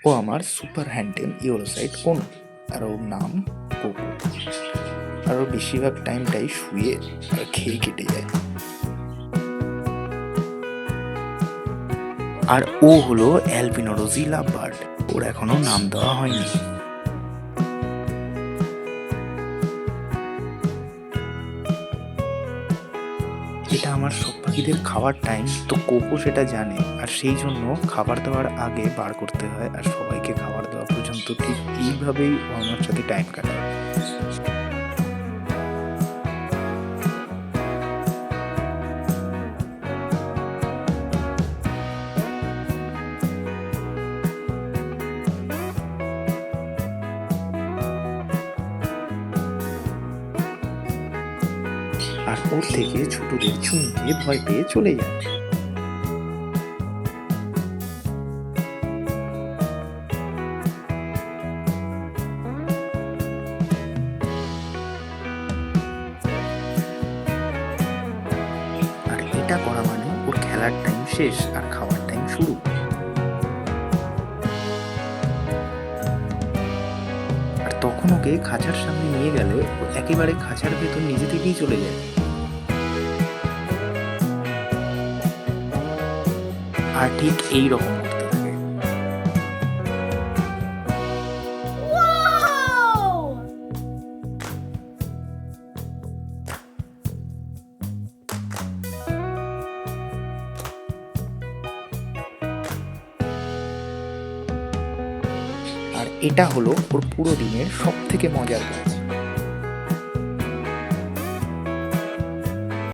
ও আমার সুপার হ্যান্ডেম ইউরোসাইড কোন, আর ওর নাম কোকো। আর ওর বেশিরভাগ টাইমটাই শুয়ে আর খেয়ে কেটে যায়। আর ও হলো অ্যালবিনো রোজি লাভবার্ড, ওর এখনো নাম দেওয়া হয়নি। এটা আমার সব পাখিদের খাওয়ার টাইম, তো কোকো সেটা জানে, আর সেই জন্য খাবার দেওয়ার আগে বার করতে হয়, আর সবাইকে খাবার দেওয়া পর্যন্ত ঠিক এইভাবেই ও আমার সাথে টাইম কাটায়। আর ওর থেকে ছোটদের ছুঁয়ে ভয় পেয়ে চলে যায়। আর এটা করা মানে ওর খেলার টাইম শেষ আর খাওয়ার টাইম শুরু। আর তখন ওকে খাঁচার সামনে নিয়ে গেলে ও একেবারে খাঁচার ভেতর নিজে থেকেই চলে যায়। আর ঠিক এই রকম করতে থাকে। আর এটা হলো ওর পুরো দিনের সব থেকে মজার কাজ।